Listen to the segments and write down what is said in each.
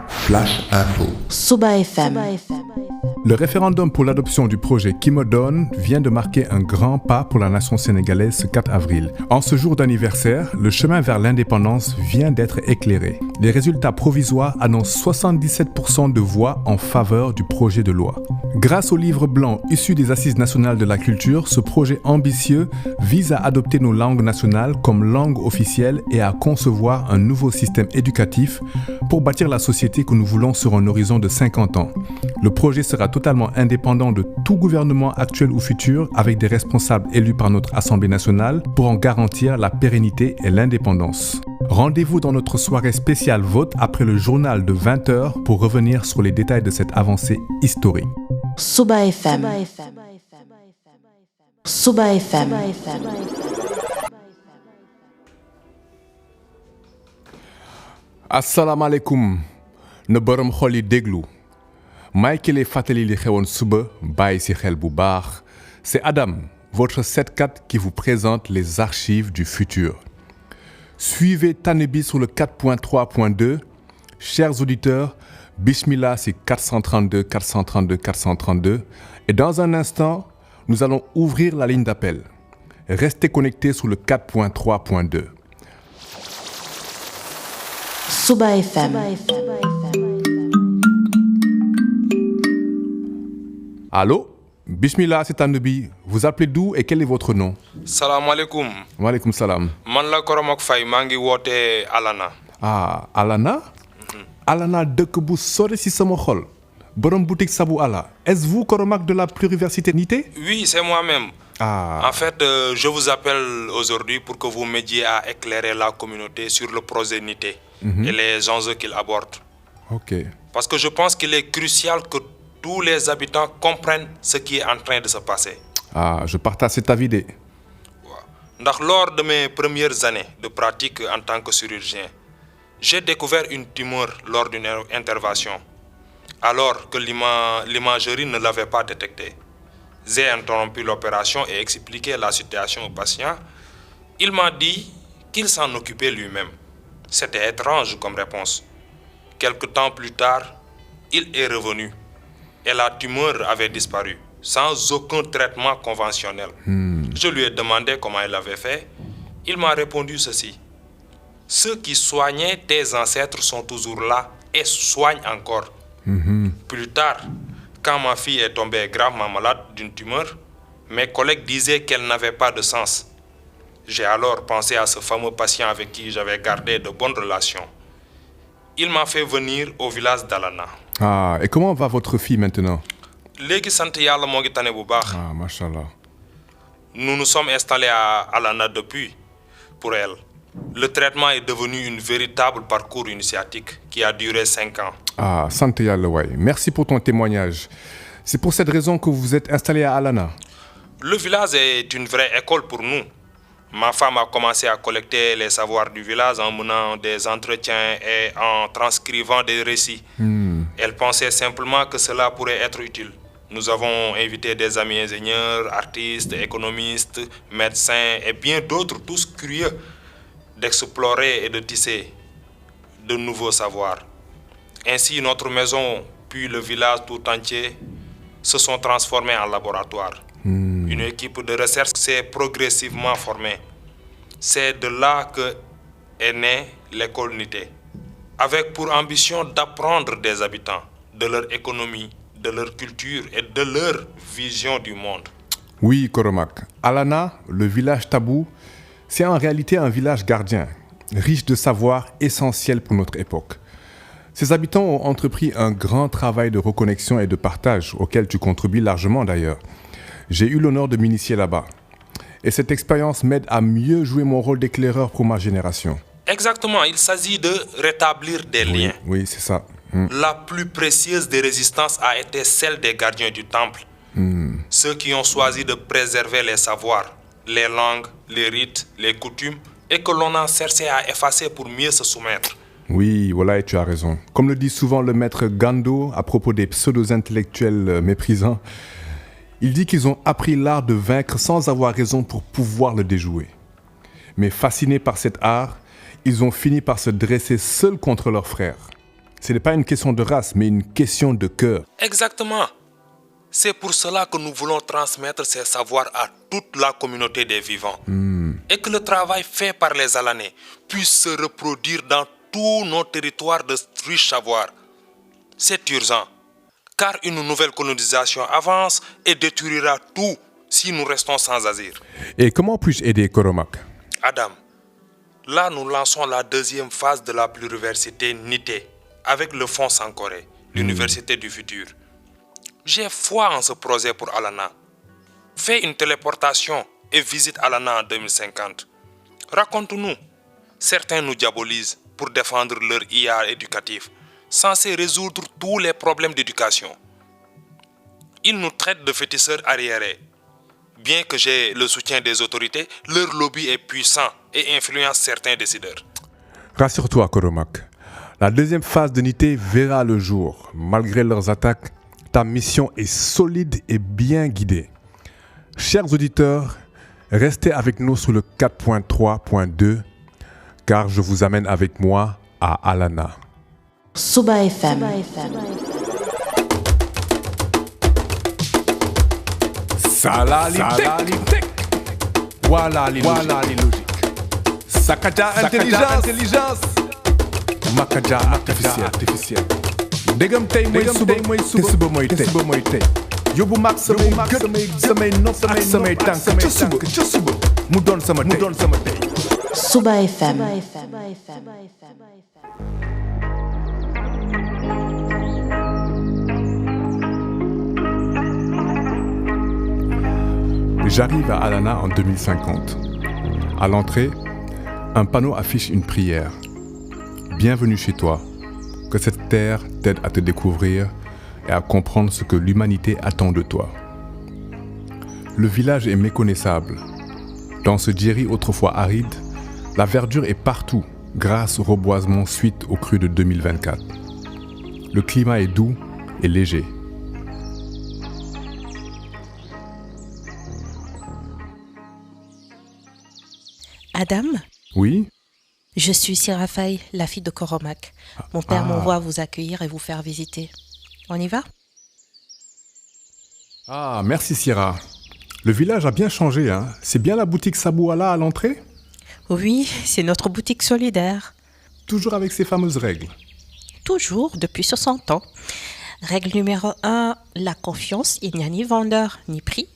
Flash Info. Suba FM. Le référendum pour l'adoption du projet Kimodone vient de marquer un grand pas pour la nation sénégalaise ce 4 avril. En ce jour d'anniversaire, le chemin vers l'indépendance vient d'être éclairé. Les résultats provisoires annoncent 77% de voix en faveur du projet de loi. Grâce au livre blanc issu des Assises nationales de la culture, ce projet ambitieux vise à adopter nos langues nationales comme langue officielle et à concevoir un nouveau système éducatif pour bâtir la société que nous voulons sur un horizon de 50 ans. Le projet sera totalement indépendant de tout gouvernement actuel ou futur avec des responsables élus par notre Assemblée nationale pour en garantir la pérennité et l'indépendance. Rendez-vous dans notre soirée spéciale vote après le journal de 20h pour revenir sur les détails de cette avancée historique. Suba FM. Suba FM. Assalamu alaikum. Ne borom xol yi déglu. May ki lay fàttali li xewoon suba bàyyi ci xel bu baax. C'est Adam, votre 7-4 qui vous présente les archives du futur. Suivez Tanebi sur le 4.3.2. Chers auditeurs, Bismillah c'est 432, 432, 432. Et dans un instant, nous allons ouvrir la ligne d'appel. Restez connectés sur le 4.3.2. Suba FM. Allô? Bismillah, c'est Tanebi. Vous appelez d'où et quel est votre nom? Salam alaikum. Wa alaikum salam. Man la Koromak Faye maa ngi woote Alana. Ah, Alana? Alana dëkk bu sori ci sama xol. Borom boutique Sabou Ala. Est-ce vous, Koromak de la pluriversité Nité? Oui, c'est moi-même. Ah. En fait, je vous appelle aujourd'hui pour que vous m'aidiez à éclairer la communauté sur le projet Nité et les enjeux qu'il aborde. Ok. Parce que je pense qu'il est crucial que tous les habitants comprennent ce qui est en train de se passer. Ah, je partage cet avis. Ndax lors de mes premières années de pratique en tant que chirurgien, j'ai découvert une tumeur lors d'une intervention, alors que l'imagerie ne l'avait pas détectée. J'ai interrompu l'opération et expliqué la situation au patient. Il m'a dit qu'il s'en occupait lui-même. C'était étrange comme réponse. Quelque temps plus tard, il est revenu et la tumeur avait disparu, sans aucun traitement conventionnel. Je lui ai demandé comment il avait fait. Il m'a répondu ceci. Ceux qui soignaient tes ancêtres sont toujours là et soignent encore. Plus tard, quand ma fille est tombée gravement malade d'une tumeur, mes collègues disaient qu'elle n'avait pas de sens. J'ai alors pensé à ce fameux patient avec qui j'avais gardé de bonnes relations. Il m'a fait venir au village d'Alana. Ah, et comment va votre fille maintenant? Léegi sant Yàlla moo ngi tane bu baax. Ah, machallah. Nous nous sommes installés à Alana depuis, pour elle. Le traitement est devenu une véritable parcours initiatique qui a duré 5 ans. Ah, Sante Yàlla waay. Merci pour ton témoignage. C'est pour cette raison que vous vous êtes installé à Alana. Le village est une vraie école pour nous. Ma femme a commencé à collecter les savoirs du village en menant des entretiens et en transcrivant des récits. Elle pensait simplement que cela pourrait être utile. Nous avons invité des amis ingénieurs, artistes, économistes, médecins et bien d'autres, tous curieux d'explorer et de tisser de nouveaux savoirs. Ainsi, notre maison, puis le village tout entier, se sont transformés en laboratoire. Une équipe de recherche s'est progressivement formée. C'est de là que est née l'école Nité, avec pour ambition d'apprendre des habitants, de leur économie, de leur culture et de leur vision du monde. Oui, Koromak. Alana, le village tabou, c'est en réalité un village gardien, riche de savoirs essentiels pour notre époque. Ses habitants ont entrepris un grand travail de reconnexion et de partage, auquel tu contribues largement d'ailleurs. J'ai eu l'honneur de m'initier là-bas. Et cette expérience m'aide à mieux jouer mon rôle d'éclaireur pour ma génération. Exactement, il s'agit de rétablir des liens. Oui, c'est ça. La plus précieuse des résistances a été celle des gardiens du temple. Ceux qui ont choisi de préserver les savoirs, les langues, les rites, les coutumes, et que l'on a cherché à effacer pour mieux se soumettre. Oui, voilà, et tu as raison. Comme le dit souvent le maître Gando à propos des pseudo-intellectuels méprisants, il dit qu'ils ont appris l'art de vaincre sans avoir raison pour pouvoir le déjouer. Mais fascinés par cet art, ils ont fini par se dresser seuls contre leurs frères. Ce n'est pas une question de race, mais une question de cœur. Exactement. C'est pour cela que nous voulons transmettre ces savoirs à toute la communauté des vivants. Et que le travail fait par les Alanais puisse se reproduire dans tous nos territoires de riches savoirs. C'est urgent, car une nouvelle colonisation avance et détruira tout si nous restons sans asile. Et comment puis-je aider Koromak? Adam, là nous lançons la deuxième phase de la pluriversité NITE avec le Fonds Sankoré, l'Université du futur. J'ai foi en ce projet pour Alana. Fais une téléportation et visite Alana en 2050. Raconte-nous. Certains nous diabolisent pour défendre leur IA éducatif, censé résoudre tous les problèmes d'éducation. Ils nous traitent de féticheurs arriérés. Bien que j'ai le soutien des autorités, leur lobby est puissant et influence certains décideurs. Rassure-toi, Koromak. La deuxième phase de Nité verra le jour. Malgré leurs attaques, ta mission est solide et bien guidée. Chers auditeurs, restez avec nous sur le 4.3.2 car je vous amène avec moi à Alana. Suba FM. Salalité. Voilà les logiques. Sakaja intelligence. Makaja artificiel. Dégam tey mooy suba mooy tey. Yóbbu mag samay gët samay nopp ak samay tànk ca suba mu doon sama tey. Suba FM. J'arrive à Alana en 2050. À l'entrée, un panneau affiche une prière. Bienvenue chez toi. Que cette terre t'aide à te découvrir et à comprendre ce que l'humanité attend de toi. Le village est méconnaissable. Dans ce Djeri autrefois aride, la verdure est partout grâce au reboisement suite aux crues de 2024. Le climat est doux et léger. Adam, Oui? je suis Sirafaï, la fille de Koromak. Mon père m'envoie vous accueillir et vous faire visiter. On y va? Ah, merci Sierra. Le village a bien changé, hein. C'est bien la boutique Sabouala à l'entrée? Oui, c'est notre boutique solidaire. Toujours avec ses fameuses règles. Toujours depuis 60 ans. Règle numéro 1, la confiance, il n'y a ni vendeur ni prix.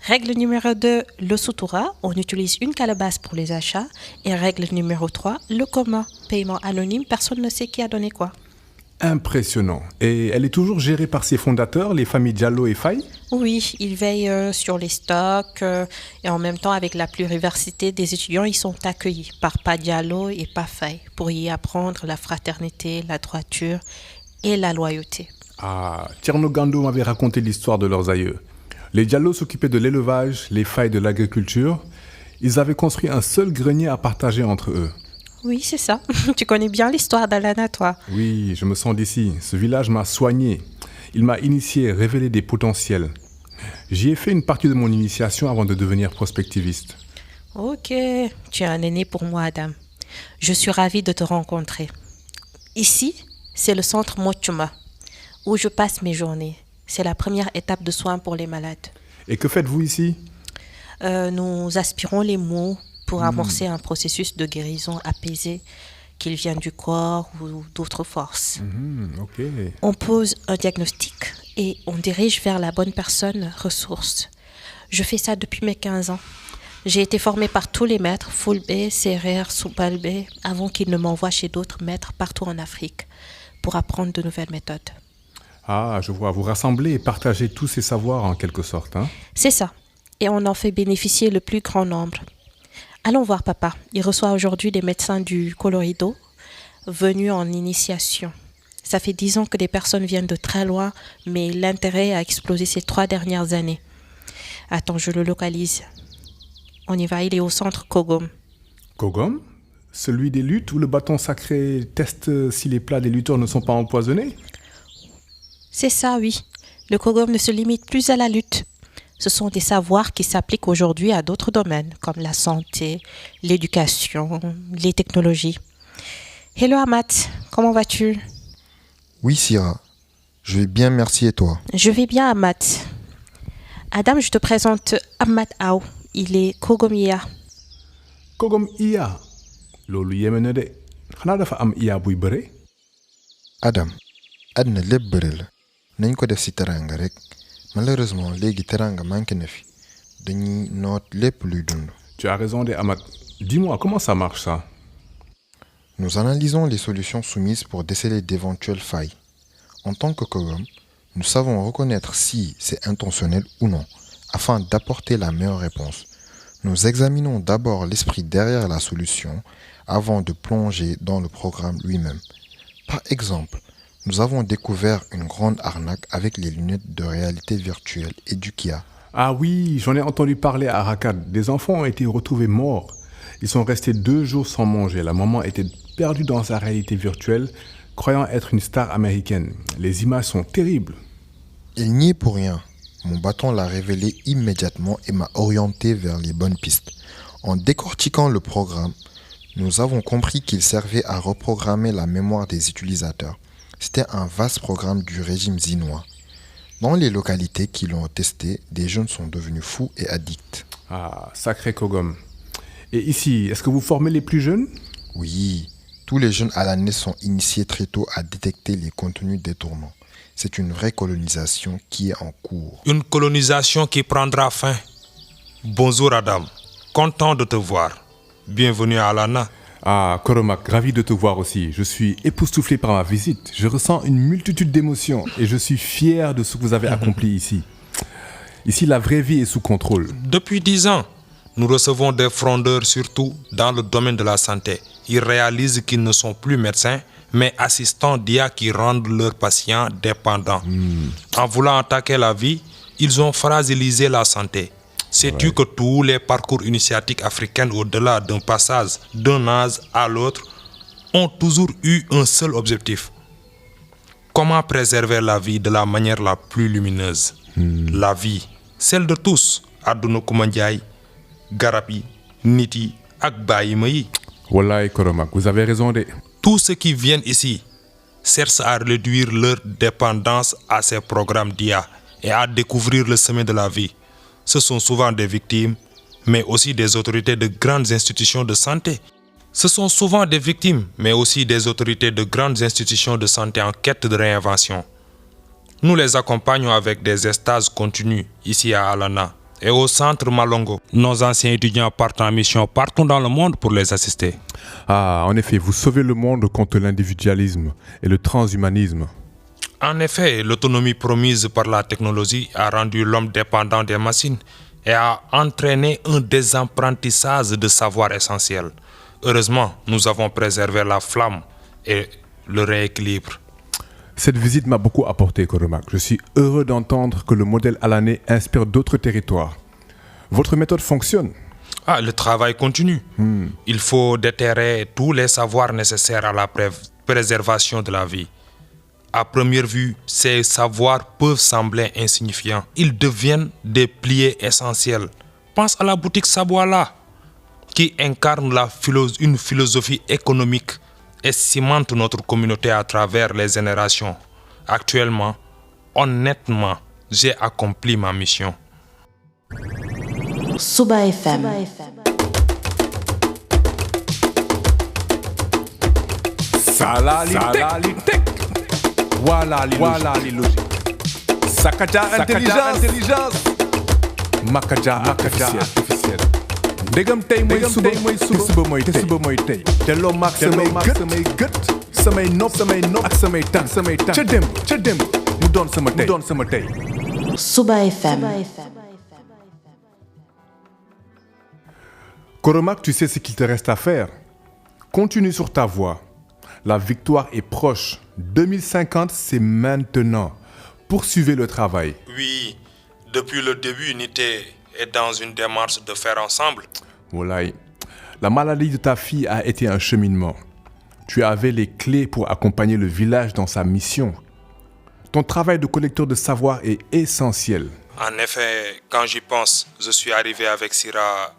Règle numéro 2, le sutura, on utilise une calebasse pour les achats. Et règle numéro 3, le commun, paiement anonyme, personne ne sait qui a donné quoi. Impressionnant. Et elle est toujours gérée par ses fondateurs, les familles Diallo et Faye? Oui, ils veillent sur les stocks et en même temps avec la pluriversité des étudiants, ils sont accueillis par Pa Diallo et Pa Faye pour y apprendre la fraternité, la droiture et la loyauté. Ah, Tierno Gando m'avait raconté l'histoire de leurs aïeux. Les Diallo s'occupaient de l'élevage, les Faye de l'agriculture. Ils avaient construit un seul grenier à partager entre eux. Oui, c'est ça. Tu connais bien l'histoire d'Alana, toi. Oui, je me sens d'ici. Ce village m'a soigné. Il m'a initié, révélé des potentiels. J'y ai fait une partie de mon initiation avant de devenir prospectiviste. Ok, tu es un aîné pour moi, Adam. Je suis ravie de te rencontrer. Ici, c'est le centre Mochuma, où je passe mes journées. C'est la première étape de soins pour les malades. Et que faites-vous ici? Nous aspirons les mots pour amorcer un processus de guérison apaisé, qu'il vienne du corps ou d'autres forces. Ok. On pose un diagnostic et on dirige vers la bonne personne ressource. Je fais ça depuis mes 15 ans. J'ai été formée par tous les maîtres, Fulbe, Serer, Soupalbe, avant qu'ils ne m'envoient chez d'autres maîtres partout en Afrique pour apprendre de nouvelles méthodes. Ah, je vois. Vous rassemblez et partagez tous ces savoirs en quelque sorte, hein? C'est ça. Et on en fait bénéficier le plus grand nombre. Allons voir papa. Il reçoit aujourd'hui des médecins du Colorido venus en initiation. Ça fait 10 ans que des personnes viennent de très loin, mais l'intérêt a explosé ces 3 dernières années. Attends, je le localise. On y va, il est au centre Kogom. Kogom? Celui des luttes où le bâton sacré teste si les plats des lutteurs ne sont pas empoisonnés? C'est ça, oui. Le Kogom ne se limite plus à la lutte. Ce sont des savoirs qui s'appliquent aujourd'hui à d'autres domaines, comme la santé, l'éducation, les technologies. Hello Ahmad, comment vas-tu? Oui, Syrah. Je vais bien, merci, et toi? Je vais bien, Ahmad. Adam, je te présente Ahmad Aw. Il est Kogomia. Kogom iya loolu yéeme na de xanaa dafa am iya buy bëre. Adam, àddina lépp bëre la. nañ ko def ci teranga rek. Malheureusement, léegi teranga manqué na fi. Dañuy noot lépp luy dund. Tu as raison de Ahmad. Dis-moi, comment ça marche ça? Nous analysons les solutions soumises pour déceler d'éventuelles failles. En tant que Kogom, nous savons reconnaître si c'est intentionnel ou non, afin d'apporter la meilleure réponse. Nous examinons d'abord l'esprit derrière la solution avant de plonger dans le programme lui-même. Par exemple, nous avons découvert une grande arnaque avec les lunettes de réalité virtuelle et du Kia. Ah oui, j'en ai entendu parler à Rakat. Des enfants ont été retrouvés morts. Ils sont restés 2 jours sans manger. La maman était perdue dans sa réalité virtuelle, croyant être une star américaine. Les images sont terribles. Il n'y est pour rien. Mon bâton l'a révélé immédiatement et m'a orienté vers les bonnes pistes. En décortiquant le programme, nous avons compris qu'il servait à reprogrammer la mémoire des utilisateurs. C'était un vaste programme du régime zinois. Dans les localités qui l'ont testé, des jeunes sont devenus fous et addicts. Ah, sacré Kogom. Et ici, est-ce que vous formez les plus jeunes? Oui, tous les jeunes alanais sont initiés très tôt à détecter les contenus détournants. C'est une vraie colonisation qui est en cours. Une colonisation qui prendra fin. Bonjour Adam, content de te voir. Bienvenue à Alana. Ah, Koromak, ravi de te voir aussi. Je suis époustouflé par ma visite. Je ressens une multitude d'émotions et je suis fier de ce que vous avez accompli ici. Ici, la vraie vie est sous contrôle. Depuis 10 ans, nous recevons des frondeurs surtout dans le domaine de la santé. Ils réalisent qu'ils ne sont plus médecins, mais assistants d'IA qui rendent leurs patients dépendants. En voulant attaquer la vie, ils ont fragilisé la santé. Sais-tu que tous les parcours initiatiques africains, au-delà d'un passage d'un âge à l'autre, ont toujours eu un seul objectif? Comment préserver la vie de la manière la plus lumineuse? La vie, celle de tous. Aduna Kumandiaï, Garapi, Niti, Akbaïmaï. Wallahi Koromak, vous avez raison de... Tous ceux qui viennent ici cherchent à réduire leur dépendance à ces programmes d'IA et à découvrir le chemin de la vie. Ce sont souvent des victimes, mais aussi des autorités de grandes institutions de santé. Ce sont souvent des victimes, mais aussi des autorités de grandes institutions de santé en quête de réinvention. Nous les accompagnons avec des stages continus ici à Alana et au centre Malongo. Nos anciens étudiants partent en mission partout dans le monde pour les assister. Ah, en effet, vous sauvez le monde contre l'individualisme et le transhumanisme. En effet, l'autonomie promise par la technologie a rendu l'homme dépendant des machines et a entraîné un désapprentissage de savoirs essentiels. Heureusement, nous avons préservé la flamme et le rééquilibre. Cette visite m'a beaucoup apporté, Koromak. Je suis heureux d'entendre que le modèle alanais inspire d'autres territoires. Votre méthode fonctionne. Ah, le travail continue. Il faut déterrer tous les savoirs nécessaires à la préservation de la vie. À première vue, ces savoirs peuvent sembler insignifiants. Ils deviennent des piliers essentiels. Pense à la boutique Sabouala, qui incarne une philosophie économique et cimente notre communauté à travers les générations. Actuellement, honnêtement, j'ai accompli ma mission. Suba FM. Salalitek. Voilà les logiques. Sakaja intelligence. Makaja artificiel. Dégam tay moy suba moy tay. Te lo mak samay gët, samay nopp ak samay tànk. Ca demb mu doon sama tay. Suba FM. Koromak, tu sais ce qu'il te reste à faire. Continue sur ta voie. La victoire est proche. 2050, c'est maintenant. Poursuivez le travail. Oui, depuis le début, Unité est dans une démarche de faire ensemble. Wallahi, la maladie de ta fille a été un cheminement. Tu avais les clés pour accompagner le village dans sa mission. Ton travail de collecteur de savoir est essentiel. En effet, quand j'y pense, je suis arrivé avec Sira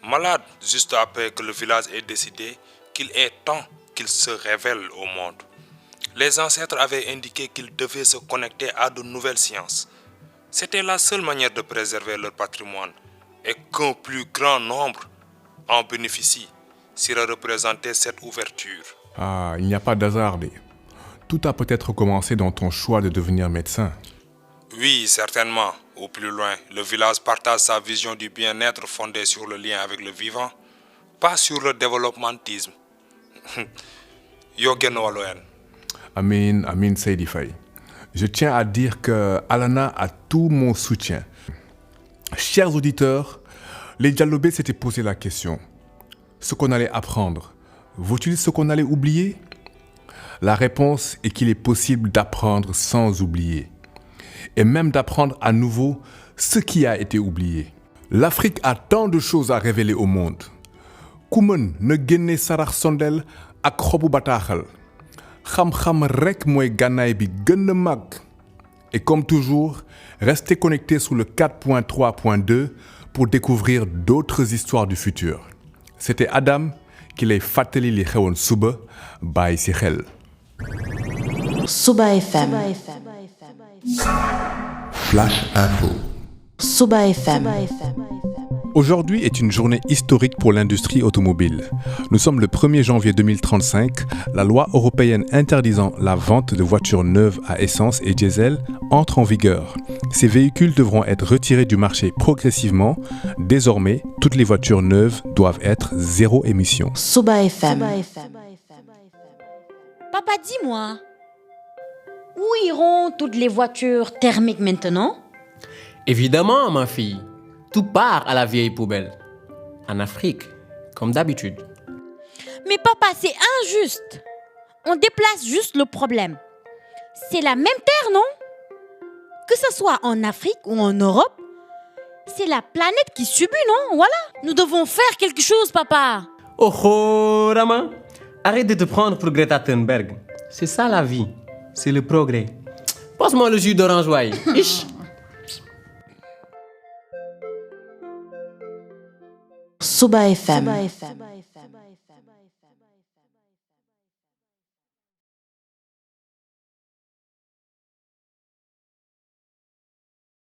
malade juste après que le village ait décidé qu'il est temps qu'il se révèle au monde. Les ancêtres avaient indiqué qu'ils devaient se connecter à de nouvelles sciences. C'était la seule manière de préserver leur patrimoine et qu'un plus grand nombre en bénéficie. Sira représentait cette ouverture. Ah, il n'y a pas d'hasard. Tout a peut-être commencé dans ton choix de devenir médecin. Oui, certainement. Au plus loin, le village partage sa vision du bien-être fondée sur le lien avec le vivant, pas sur le développementisme. Yogen Waloen. Amin Seydi Faye. Je tiens à dire que Alana a tout mon soutien. Chers auditeurs, les Dialobés s'étaient posé la question. Ce qu'on allait apprendre, vaut-il ce qu'on allait oublier? La réponse est qu'il est possible d'apprendre sans oublier. Et même d'apprendre à nouveau ce qui a été oublié. L'Afrique a tant de choses à révéler au monde. Koumen ne génne sarax sondel ak xobu bataaxal. Xam-xam rek mooy gànnaay bi gën a mag. Et comme toujours, restez connectés sur le 4.3.2 pour découvrir d'autres histoires du futur. C'était Adam qui lay fàttali li xewoon suba bàyyi ci xel. Suba FM. Flash Info. Suba FM. Aujourd'hui est une journée historique pour l'industrie automobile. Nous sommes le 1er janvier 2035. La loi européenne interdisant la vente de voitures neuves à essence et diesel entre en vigueur. Ces véhicules devront être retirés du marché progressivement. Désormais, toutes les voitures neuves doivent être zéro émission. Suba FM. Papa, dis-moi, où iront toutes les voitures thermiques maintenant? Évidemment, ma fille. Tout part à la vieille poubelle. En Afrique, comme d'habitude. Mais papa, c'est injuste. On déplace juste le problème. C'est la même terre, non? Que ce soit en Afrique ou en Europe, c'est la planète qui subit, non? Voilà. Nous devons faire quelque chose, papa. Oh, Rama, arrête de te prendre pour Greta Thunberg. C'est ça la vie. C'est le progrès. Passe-moi le jus d'orange ouaille. Ich. Suba FM.